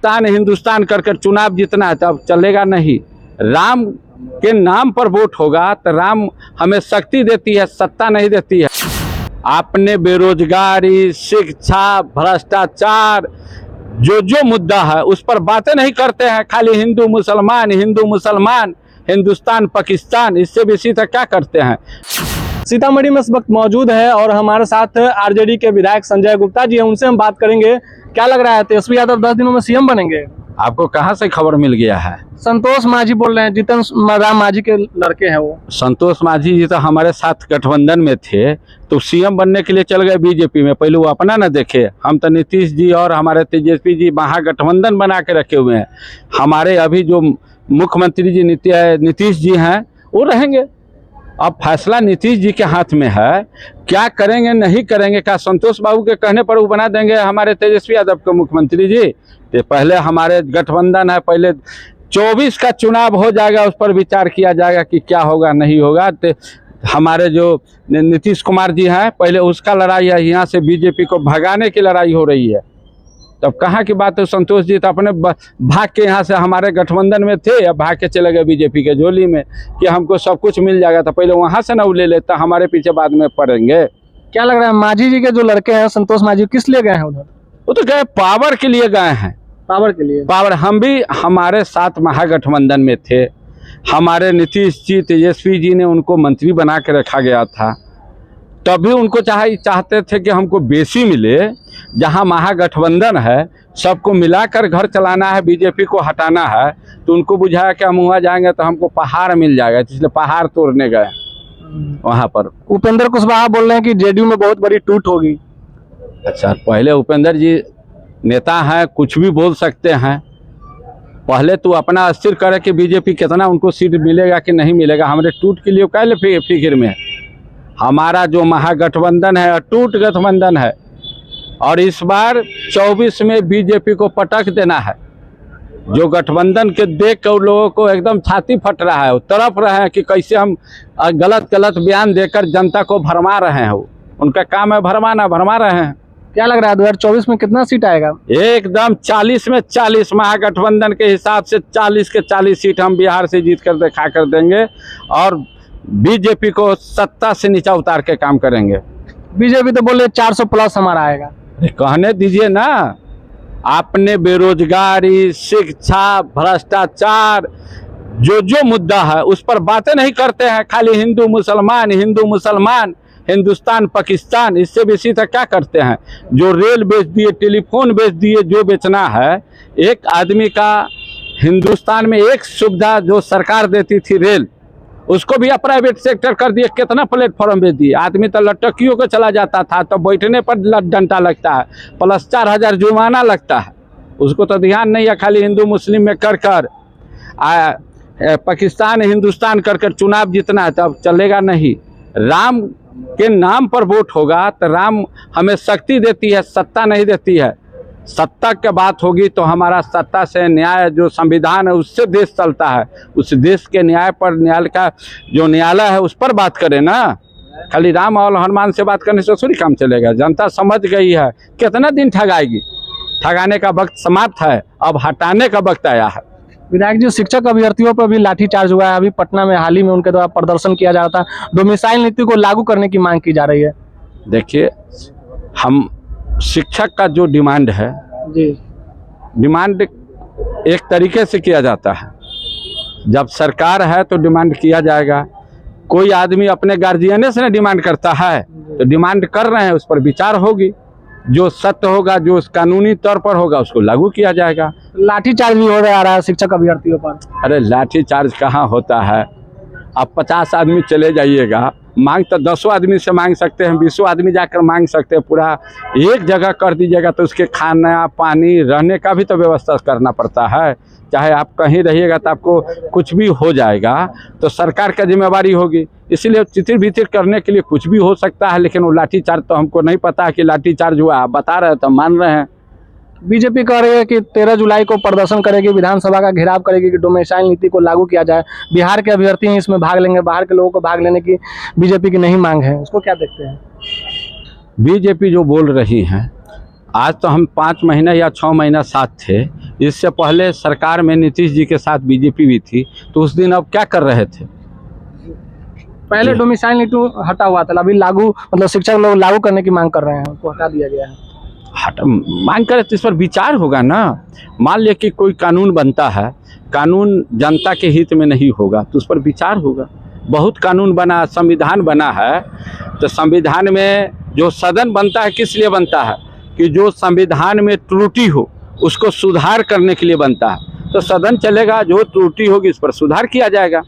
पाकिस्तान हिंदुस्तान कर चुनाव जीतना है तो अब चलेगा नहीं। राम के नाम पर वोट होगा तो राम हमें शक्ति देती है, सत्ता नहीं देती है। आपने बेरोजगारी, शिक्षा, भ्रष्टाचार जो मुद्दा है उस पर बातें नहीं करते हैं, खाली हिंदू मुसलमान, हिंदुस्तान पाकिस्तान, इससे बेसी तक क्या करते हैं। सीतामढ़ी में इस वक्त मौजूद है और हमारे साथ आरजेडी के विधायक संजय गुप्ता जी हैं, उनसे हम बात करेंगे। क्या लग रहा है तेजस्वी यादव 10 दिनों में सीएम बनेंगे? आपको कहां से खबर मिल गया है? संतोष मांझी बोल रहे हैं, जीतन राम मांझी के लड़के हैं वो। संतोष मांझी जी तो हमारे साथ गठबंधन में थे, तो सीएम बनने के लिए चल गए बीजेपी में। पहले वो अपना न देखे। हम तो नीतीश जी और हमारे तेजस्वी जी महागठबंधन बना के रखे हुए हैं। हमारे अभी जो मुख्यमंत्री जी नीतीश जी हैं वो रहेंगे। अब फैसला नीतीश जी के हाथ में है, क्या करेंगे नहीं करेंगे। क्या संतोष बाबू के कहने पर वो बना देंगे हमारे तेजस्वी यादव को मुख्यमंत्री जी? तो पहले हमारे गठबंधन है, पहले 24 का चुनाव हो जाएगा, उस पर विचार किया जाएगा कि क्या होगा नहीं होगा। तो हमारे जो नीतीश कुमार जी हैं, पहले उसका लड़ाई है, यहाँ से बीजेपी को भगाने की लड़ाई हो रही है। तब कहाँ की बात है? संतोष जी तो अपने भाग के यहाँ से हमारे गठबंधन में थे, अब भाग के चले गए बीजेपी के झोली में कि हमको सब कुछ मिल जाएगा। तो पहले वहाँ से ना ले लेता, हमारे पीछे बाद में पड़ेंगे। क्या लग रहा है मांझी जी के जो लड़के हैं संतोष मांझी, किस लिए गए हैं उधर? वो तो गए पावर के लिए गए हैं। पावर के लिए? पावर। हम भी हमारे साथ महागठबंधन में थे। हमारे नीतीश जी, तेजस्वी जी ने उनको मंत्री बना के रखा गया था, तभी उनको चाहते थे कि हमको बेसी मिले। जहां महागठबंधन है, सबको मिलाकर घर चलाना है, बीजेपी को हटाना है, तो उनको बुझाया कि हम वहाँ जाएंगे तो हमको पहाड़ मिल जाएगा, इसलिए पहाड़ तोड़ने गए वहाँ पर। उपेंद्र कुशवाहा बोल रहे हैं कि जेडीयू में बहुत बड़ी टूट होगी। अच्छा, पहले उपेंद्र जी नेता हैं, कुछ भी बोल सकते हैं। पहले तो अपना स्थिर करे कि बीजेपी कितना उनको सीट मिलेगा कि नहीं मिलेगा। हमारे टूट के लिए क्या फिक्र में? हमारा जो महागठबंधन है अटूट गठबंधन है, और इस बार 24 में बीजेपी को पटक देना है। जो गठबंधन के देख कर लोगों को एकदम छाती फट रहा है, वो तड़प रहे हैं कि कैसे हम गलत बयान देकर जनता को भरमा रहे हैं। वो उनका काम है भरमा रहे हैं। क्या लग रहा है 2024 में कितना सीट आएगा? एकदम 40 में 40। महागठबंधन के हिसाब से 40 के 40 सीट हम बिहार से जीत कर दिखा कर देंगे, और बीजेपी को सत्ता से नीचा उतार के काम करेंगे। बीजेपी तो बोले 400 प्लस हमारा आएगा। कहने दीजिए ना। आपने बेरोजगारी, शिक्षा, भ्रष्टाचार जो मुद्दा है उस पर बातें नहीं करते हैं, खाली हिंदू मुसलमान, हिंदुस्तान पाकिस्तान, इससे बेसी तक क्या करते हैं। जो रेल बेच दिए, टेलीफोन बेच दिए, जो बेचना है। एक आदमी का हिंदुस्तान में एक सुविधा जो सरकार देती थी रेल, उसको भी प्राइवेट सेक्टर कर दिए। कितना प्लेटफॉर्म बेच दिए। आदमी तो लटकियों को चला जाता था, तो बैठने पर डंटा लगता है, प्लस 4000 जुर्माना लगता है। उसको तो ध्यान नहीं है, खाली हिंदू मुस्लिम में कर पाकिस्तान हिंदुस्तान कर चुनाव जीतना है तो अब चलेगा नहीं। राम के नाम पर वोट होगा तो राम हमें शक्ति देती है, सत्ता नहीं देती है। सत्ता की बात होगी तो हमारा सत्ता से न्याय, जो संविधान है उससे देश चलता है। उस देश के न्याय पर, न्याय का जो न्यायालय है उस पर बात करें ना। खाली राम और हनुमान से बात करने से थोड़ी काम चलेगा। जनता समझ गई है, कितना दिन ठगाएगी। ठगाने का वक्त समाप्त है, अब हटाने का वक्त आया है। विधायक जी, शिक्षक अभ्यर्थियों पर भी लाठीचार्ज हुआ है। अभी पटना में हाल ही में उनके द्वारा प्रदर्शन किया जा रहा था। डोमिसाइल नीति को लागू करने की मांग की जा रही है। देखिए, हम शिक्षक का जो डिमांड है जी, डिमांड एक तरीके से किया जाता है। जब सरकार है तो डिमांड किया जाएगा। कोई आदमी अपने गार्जियन से ना डिमांड करता है, तो डिमांड कर रहे हैं, उस पर विचार होगी। जो सत्य होगा, जो कानूनी तौर पर होगा, उसको लागू किया जाएगा। लाठीचार्ज भी हो रहा है शिक्षक अभ्यर्थियों पर। अरे लाठीचार्ज कहाँ होता है? अब 50 आदमी चले जाइएगा, मांग तो 10 आदमी से मांग सकते हैं, 20 आदमी जाकर मांग सकते हैं। पूरा एक जगह कर दीजिएगा तो उसके खाना, पानी, रहने का भी तो व्यवस्था करना पड़ता है। चाहे आप कहीं रहिएगा तो आपको कुछ भी हो जाएगा तो सरकार का जिम्मेवारी होगी। इसलिए चितिर भीतर करने के लिए कुछ भी हो सकता है, लेकिन वो लाठीचार्ज तो हमको नहीं पता है कि लाठीचार्ज हुआ। आप बता रहे हैं तो मान रहे हैं। बीजेपी कह रही है कि 13 जुलाई को प्रदर्शन करेगी, विधानसभा का घेराव करेगी कि डोमिसाइल नीति को लागू किया जाए। बिहार के अभ्यर्थी हैं, इसमें भाग लेंगे। बाहर के लोगों को भाग लेने की बीजेपी की नहीं मांग है, उसको क्या देखते हैं? बीजेपी जो बोल रही हैं, आज तो हम 5 महीना या 6 महीना साथ थे, इससे पहले सरकार में नीतीश जी के साथ बीजेपी भी थी, तो उस दिन अब क्या कर रहे थे? पहले डोमिसाइल नीति हटा हुआ था, अभी लागू मतलब शिक्षक लोग लागू करने की मांग कर रहे हैं, उसको हटा दिया गया है। मांग करे तो इस पर विचार होगा ना। मान लिया कि कोई कानून बनता है, कानून जनता के हित में नहीं होगा तो उस पर विचार होगा। बहुत कानून बना, संविधान बना है, तो संविधान में जो सदन बनता है किस लिए बनता है? कि जो संविधान में त्रुटि हो उसको सुधार करने के लिए बनता है। तो सदन चलेगा, जो त्रुटि होगी इस पर सुधार किया जाएगा।